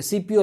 CPO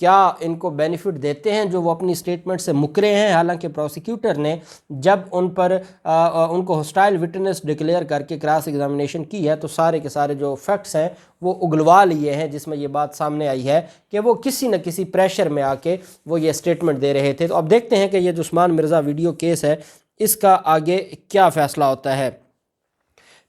کیا ان کو benefit دیتے ہیں جو وہ اپنی سٹیٹمنٹ سے مکرے ہیں؟ حالانکہ پروسیکیوٹر نے جب ان پر ان کو ہاسٹائل وٹنس ڈکلیئر کر کے کراس ایگزامینیشن کی ہے تو سارے کے سارے جو فیکٹس ہیں وہ اگلوا لیے ہیں، جس میں یہ بات سامنے آئی ہے کہ وہ کسی نہ کسی پریشر میں آ کے وہ یہ سٹیٹمنٹ دے رہے تھے۔ تو اب دیکھتے ہیں کہ یہ جو عثمان مرزا ویڈیو کیس ہے اس کا آگے کیا فیصلہ ہوتا ہے۔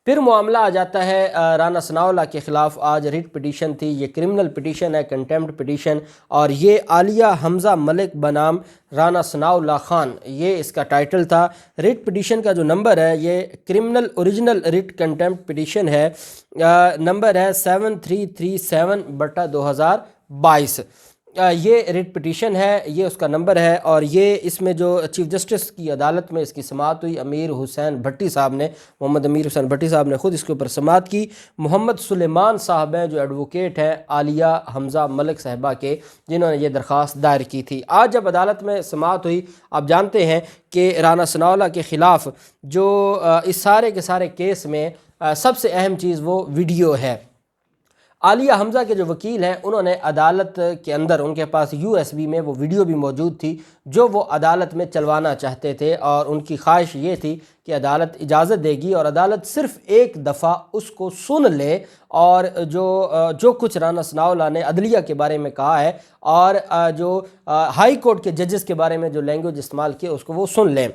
پھر معاملہ آ جاتا ہے رانا ثناءاللہ کے خلاف آج ریٹ پٹیشن تھی، یہ کرمنل پٹیشن ہے، کنٹیمپٹ پٹیشن، اور یہ عالیہ حمزہ ملک بنام رانا ثناءاللہ خان، یہ اس کا ٹائٹل تھا۔ ریٹ پٹیشن کا جو نمبر ہے یہ criminal original rate contempt petition ہے، نمبر ہے 7337/2022۔ یہ ریٹ پٹیشن ہے، یہ اس کا نمبر ہے، اور یہ اس میں جو چیف جسٹس کی عدالت میں اس کی سماعت ہوئی، امیر حسین بھٹی صاحب نے، محمد امیر حسین بھٹی صاحب نے خود اس کے اوپر سماعت کی۔ محمد سلیمان صاحب ہیں جو ایڈوکیٹ ہیں عالیہ حمزہ ملک صاحبہ کے، جنہوں نے یہ درخواست دائر کی تھی۔ آج جب عدالت میں سماعت ہوئی، آپ جانتے ہیں کہ رانا ثناءاللہ کے خلاف جو اس سارے کے سارے کیس میں سب سے اہم چیز وہ ویڈیو ہے۔ عالیہ حمزہ کے جو وکیل ہیں انہوں نے عدالت کے اندر ان کے پاس USB میں وہ ویڈیو بھی موجود تھی جو وہ عدالت میں چلوانا چاہتے تھے، اور ان کی خواہش یہ تھی کہ عدالت اجازت دے گی اور عدالت صرف ایک دفعہ اس کو سن لے، اور جو کچھ رانا ثناءاللہ نے عدلیہ کے بارے میں کہا ہے اور جو ہائی کورٹ کے ججز کے بارے میں جو لینگویج استعمال کی اس کو وہ سن لیں۔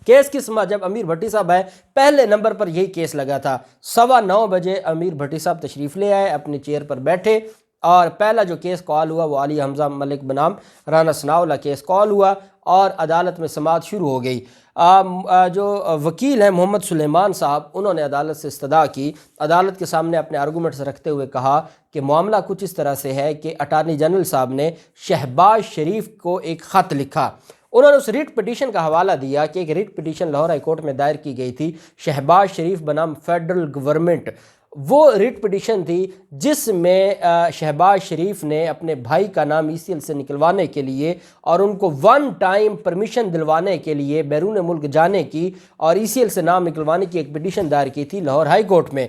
کیس کی سماعت جب امیر بھٹی صاحب آئے، پہلے نمبر پر یہی کیس لگا تھا، 9:15 بجے امیر بھٹی صاحب تشریف لے آئے، اپنی چیئر پر بیٹھے، اور پہلا جو کیس کال ہوا وہ عالیہ حمزہ ملک بنام رانا ثناءاللہ کیس کال ہوا، اور عدالت میں سماعت شروع ہو گئی۔ جو وکیل ہیں محمد سلیمان صاحب، انہوں نے عدالت سے استدعا کی، عدالت کے سامنے اپنے آرگومنٹس رکھتے ہوئے کہا کہ معاملہ کچھ اس طرح سے ہے کہ اٹارنی جنرل صاحب نے شہباز شریف کو ایک خط لکھا۔ انہوں نے اس ریٹ پٹیشن کا حوالہ دیا کہ ایک writ petition Lahore high court میں دائر کی گئی تھی شہباز شریف بنام فیڈرل گورنمنٹ، وہ ریٹ پٹیشن تھی جس میں شہباز شریف نے اپنے بھائی کا نام ECL سے نکلوانے کے لیے اور ان کو 1 ٹائم پرمیشن دلوانے کے لیے بیرون ملک جانے کی اور ECL سے نام نکلوانے کی ایک پٹیشن دائر کی تھی لاہور ہائی کورٹ میں۔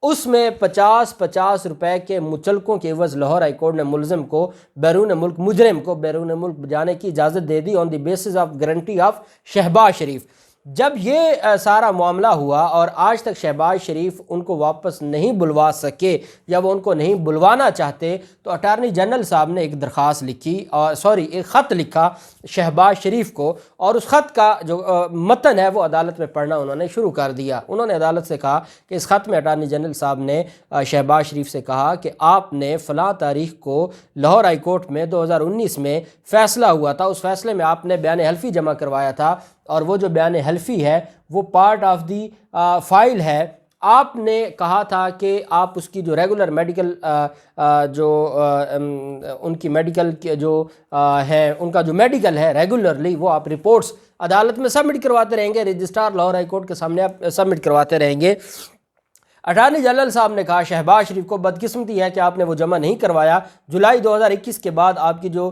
اس میں 50 روپے کے مچلقوں کے عوض لاہور ہائی کورٹ نے ملزم کو بیرون ملک، مجرم کو بیرون ملک جانے کی اجازت دے دی on the basis of guarantee of Shehbaz Sharif. جب یہ سارا معاملہ ہوا اور آج تک شہباز شریف ان کو واپس نہیں بلوا سکے یا وہ ان کو نہیں بلوانا چاہتے، تو اٹارنی جنرل صاحب نے ایک درخواست لکھی، اور ایک خط لکھا شہباز شریف کو، اور اس خط کا جو متن ہے وہ عدالت میں پڑھنا انہوں نے شروع کر دیا۔ انہوں نے عدالت سے کہا کہ اس خط میں اٹارنی جنرل صاحب نے شہباز شریف سے کہا کہ آپ نے فلاں تاریخ کو لاہور ہائی کورٹ میں 2019 میں فیصلہ ہوا تھا، اس فیصلے میں آپ نے بیان حلفی جمع کروایا تھا، اور وہ جو بیان حلفی ہے وہ پارٹ آف دی فائل ہے۔ آپ نے کہا تھا کہ آپ اس کی جو ریگولر میڈیکل ان کی میڈیکل جو ہے ان کا جو میڈیکل ہے ریگولرلی وہ آپ رپورٹس عدالت میں سبمٹ کرواتے رہیں گے، رجسٹرار لاہور ہائی کورٹ کے سامنے آپ سبمٹ کرواتے رہیں گے۔ اٹارنی جنرل صاحب نے کہا شہباز شریف کو بدقسمتی ہے کہ آپ نے وہ جمع نہیں کروایا، جولائی 2021 کے بعد آپ کی جو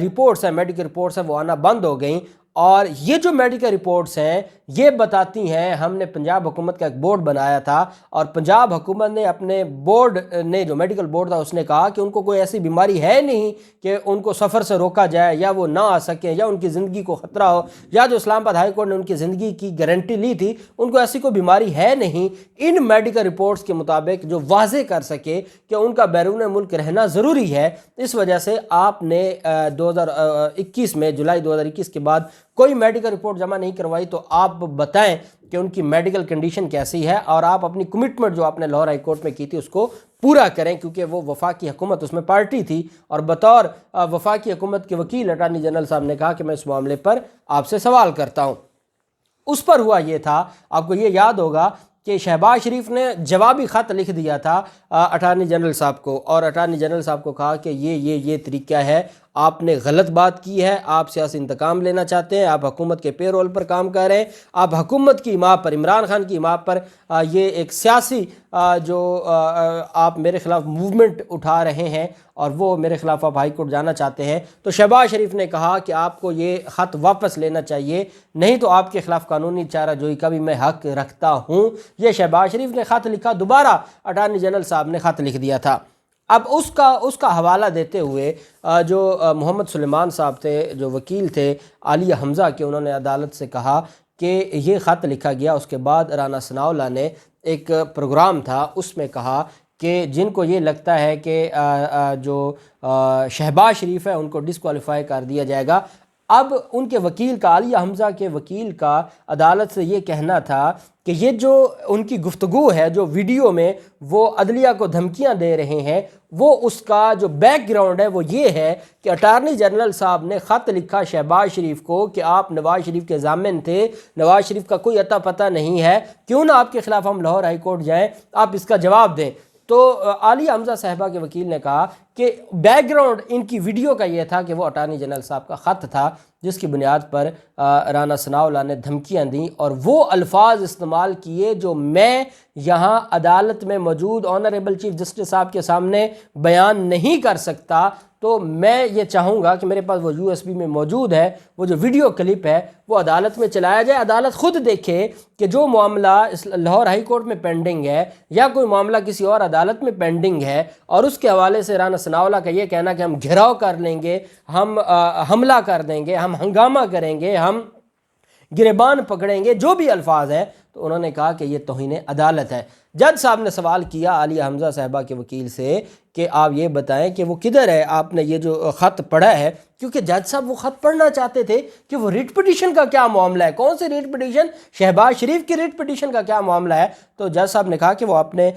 رپورٹس ہیں، میڈیکل رپورٹس ہیں، وہ آنا بند ہو گئیں، اور یہ جو میڈیکل رپورٹس ہیں یہ بتاتی ہیں ہم نے پنجاب حکومت کا ایک بورڈ بنایا تھا، اور پنجاب حکومت نے اپنے بورڈ نے جو میڈیکل بورڈ تھا اس نے کہا کہ ان کو کوئی ایسی بیماری ہے نہیں کہ ان کو سفر سے روکا جائے یا وہ نہ آ سکیں یا ان کی زندگی کو خطرہ ہو، یا جو اسلام آباد ہائی کورٹ نے ان کی زندگی کی گارنٹی لی تھی ان کو ایسی کوئی بیماری ہے نہیں، ان میڈیکل رپورٹس کے مطابق جو واضح کر سکے کہ ان کا بیرون ملک رہنا ضروری ہے۔ اس وجہ سے آپ نے 2021 میں جولائی 2021 کے بعد کوئی میڈیکل رپورٹ جمع نہیں کروائی، تو آپ بتائیں کہ ان کی میڈیکل کنڈیشن کیسی ہے، اور آپ اپنی کمٹمنٹ جو آپ نے لاہور ہائی کورٹ میں کی تھی اس کو پورا کریں، کیونکہ وہ وفاقی حکومت اس میں پارٹی تھی، اور بطور وفاقی حکومت کے وکیل اٹارنی جنرل صاحب نے کہا کہ میں اس معاملے پر آپ سے سوال کرتا ہوں۔ اس پر ہوا یہ تھا، آپ کو یہ یاد ہوگا کہ شہباز شریف نے جوابی خط لکھ دیا تھا اٹارنی جنرل صاحب کو، اور اٹارنی جنرل صاحب کو کہا کہ یہ طریقہ ہے، آپ نے غلط بات کی ہے، آپ سیاسی انتقام لینا چاہتے ہیں، آپ حکومت کے پے رول پر کام کر رہے ہیں، آپ حکومت کی حمایت پر، عمران خان کی حمایت پر یہ ایک سیاسی جو آپ میرے خلاف موومنٹ اٹھا رہے ہیں اور وہ میرے خلاف آپ ہائی کورٹ جانا چاہتے ہیں۔ تو شہباز شریف نے کہا کہ آپ کو یہ خط واپس لینا چاہیے، نہیں تو آپ کے خلاف قانونی چارہ جوئی کا بھی میں حق رکھتا ہوں۔ یہ شہباز شریف نے خط لکھا، دوبارہ اٹارنی جنرل صاحب نے خط لکھ دیا تھا۔ اب اس کا حوالہ دیتے ہوئے جو محمد سلیمان صاحب تھے جو وکیل تھے عالیہ حمزہ کے، انہوں نے عدالت سے کہا کہ یہ خط لکھا گیا۔ اس کے بعد رانا ثناءاللہ نے ایک پروگرام تھا، اس میں کہا کہ جن کو یہ لگتا ہے کہ جو شہباز شریف ہے ان کو ڈسکوالیفائی کر دیا جائے گا۔ اب ان کے وکیل کا، عالیہ حمزہ کے وکیل کا عدالت سے یہ کہنا تھا کہ یہ جو ان کی گفتگو ہے، جو ویڈیو میں وہ عدلیہ کو دھمکیاں دے رہے ہیں، وہ اس کا جو بیک گراؤنڈ ہے وہ یہ ہے کہ اٹارنی جنرل صاحب نے خط لکھا شہباز شریف کو کہ آپ نواز شریف کے ضامن تھے، نواز شریف کا کوئی اتا پتہ نہیں ہے، کیوں نہ آپ کے خلاف ہم لاہور ہائی کورٹ جائیں، آپ اس کا جواب دیں۔ تو عالیہ حمزہ صاحبہ کے وکیل نے کہا کہ بیک گراؤنڈ ان کی ویڈیو کا یہ تھا کہ وہ اٹارنی جنرل صاحب کا خط تھا جس کی بنیاد پر رانا ثناءاللہ نے دھمکیاں دیں اور وہ الفاظ استعمال کیے جو میں یہاں عدالت میں موجود آنریبل چیف جسٹس صاحب کے سامنے بیان نہیں کر سکتا۔ تو میں یہ چاہوں گا کہ میرے پاس وہ USB میں موجود ہے، وہ جو ویڈیو کلپ ہے وہ عدالت میں چلایا جائے، عدالت خود دیکھے کہ جو معاملہ لاہور ہائی کورٹ میں پینڈنگ ہے یا کوئی معاملہ کسی اور عدالت میں پینڈنگ ہے، اور اس کے حوالے سے رانا ثناءاللہ کا یہ کہنا کہ ہم گھیراؤ کر لیں گے، ہم حملہ کر دیں گے، ہم ہنگامہ کریں گے، ہم گریبان پکڑیں گے، جو بھی الفاظ ہیں، تو انہوں نے کہا کہ یہ توہین عدالت ہے۔ جج صاحب نے سوال کیا عالیہ حمزہ صاحبہ کے وکیل سے کہ آپ یہ بتائیں کہ وہ کدھر ہے، آپ نے یہ جو خط پڑھا ہے، کیونکہ جج صاحب وہ خط پڑھنا چاہتے تھے کہ وہ ریٹ پٹیشن کا کیا معاملہ ہے، کون سی ریٹ پٹیشن، شہباز شریف کی ریٹ پٹیشن کا کیا معاملہ ہے۔ تو جج صاحب نے کہا کہ وہ اپنے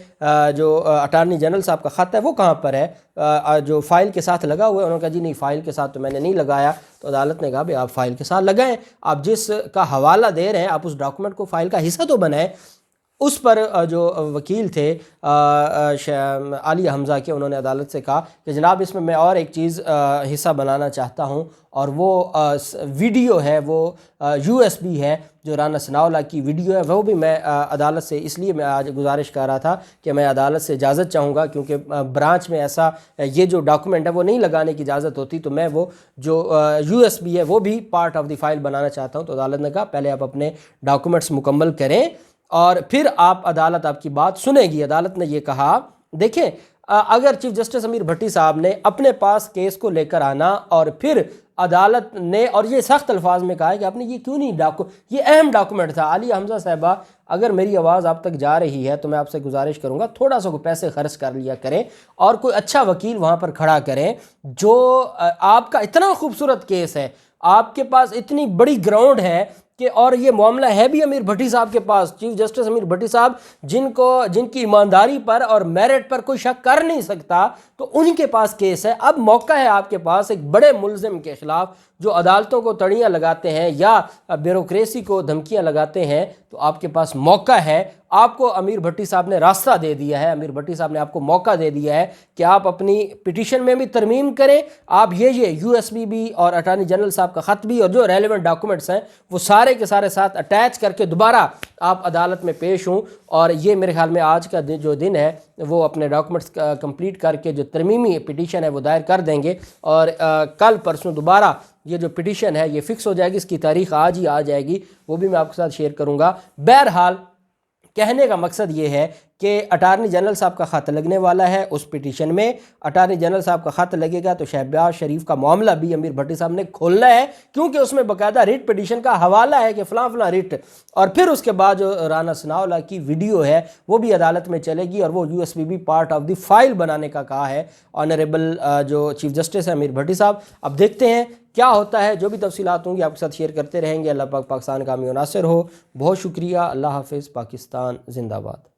جو اٹارنی جنرل صاحب کا خط ہے وہ کہاں پر ہے، جو فائل کے ساتھ لگا ہوا ہے۔ انہوں نے کہا جی نہیں، فائل کے ساتھ تو میں نے نہیں لگایا۔ تو عدالت نے کہا بھئی آپ فائل کے ساتھ لگائیں، آپ جس کا حوالہ دے رہے ہیں آپ اس ڈاکومنٹ کو فائل کا حصہ تو بنائیں۔ اس پر جو وکیل تھے عالیہ حمزہ کے، انہوں نے عدالت سے کہا کہ جناب اس میں اور ایک چیز حصہ بنانا چاہتا ہوں، اور وہ ویڈیو ہے، وہ USB ہے، جو رانا ثناءاللہ کی ویڈیو ہے، وہ بھی میں عدالت سے، اس لیے میں آج گزارش کر رہا تھا کہ میں عدالت سے اجازت چاہوں گا، کیونکہ برانچ میں ایسا یہ جو ڈاکومنٹ ہے وہ نہیں لگانے کی اجازت ہوتی، تو میں وہ جو USB ہے وہ بھی پارٹ آف دی فائل بنانا چاہتا ہوں۔ تو عدالت نے کہا پہلے آپ اپنے ڈاکومنٹس مکمل کریں اور پھر عدالت آپ کی بات سنے گی۔ عدالت نے یہ کہا دیکھیں، اگر چیف جسٹس امیر بھٹی صاحب نے اپنے پاس کیس کو لے کر آنا اور پھر عدالت نے، اور یہ سخت الفاظ میں کہا ہے کہ آپ نے یہ کیوں نہیں یہ اہم ڈاکومنٹ تھا۔ عالیہ حمزہ صاحبہ، اگر میری آواز آپ تک جا رہی ہے تو میں آپ سے گزارش کروں گا تھوڑا سا کوئی پیسے خرچ کر لیا کریں اور کوئی اچھا وکیل وہاں پر کھڑا کریں، جو آپ کا اتنا خوبصورت کیس ہے، آپ کے پاس اتنی بڑی گراؤنڈ ہے کہ، اور یہ معاملہ ہے بھی امیر بھٹی صاحب کے پاس، چیف جسٹس امیر بھٹی صاحب جن کی ایمانداری پر اور میرٹ پر کوئی شک کر نہیں سکتا، تو ان کے پاس کیس ہے۔ اب موقع ہے آپ کے پاس ایک بڑے ملزم کے خلاف جو عدالتوں کو تڑیاں لگاتے ہیں یا بیوروکریسی کو دھمکیاں لگاتے ہیں، تو آپ کے پاس موقع ہے۔ آپ کو امیر بھٹی صاحب نے راستہ دے دیا ہے، امیر بھٹی صاحب نے آپ کو موقع دے دیا ہے کہ آپ اپنی پٹیشن میں بھی ترمیم کریں، آپ یہ USB بھی اور اٹارنی جنرل صاحب کا خط بھی اور جو ریلیونٹ ڈاکومنٹس ہیں وہ سارے کے سارے ساتھ اٹیچ کر کے دوبارہ آپ عدالت میں پیش ہوں، اور یہ میرے خیال میں آج کا جو دن ہے وہ اپنے ڈاکومنٹس کمپلیٹ کر کے جو ترمیمی پٹیشن ہے وہ دائر کر دیں گے، اور کل پرسوں دوبارہ یہ جو پٹیشن ہے یہ فکس ہو جائے گی، اس کی تاریخ آج ہی آ جائے گی، وہ بھی میں آپ کے ساتھ شیئر کروں گا۔ بہرحال کہنے کا مقصد یہ ہے کہ اٹارنی جنرل صاحب کا خط لگنے والا ہے اس پٹیشن میں، اٹارنی جنرل صاحب کا خط لگے گا تو شہباز شریف کا معاملہ بھی امیر بھٹی صاحب نے کھولنا ہے، کیونکہ اس میں باقاعدہ ریٹ پٹیشن کا حوالہ ہے کہ فلاں فلاں ریٹ، اور پھر اس کے بعد جو رانا ثناءاللہ کی ویڈیو ہے وہ بھی عدالت میں چلے گی، اور وہ USB بھی پارٹ آف دی فائل بنانے کا کہا ہے آنریبل جو چیف جسٹس ہے امیر بھٹی صاحب۔ اب دیکھتے ہیں کیا ہوتا ہے، جو بھی تفصیلات ہوں گی آپ کے ساتھ شیئر کرتے رہیں گے۔ اللہ پاک پاکستان کا حامی و ناصر ہو۔ بہت شکریہ، اللہ حافظ، پاکستان زندہ باد۔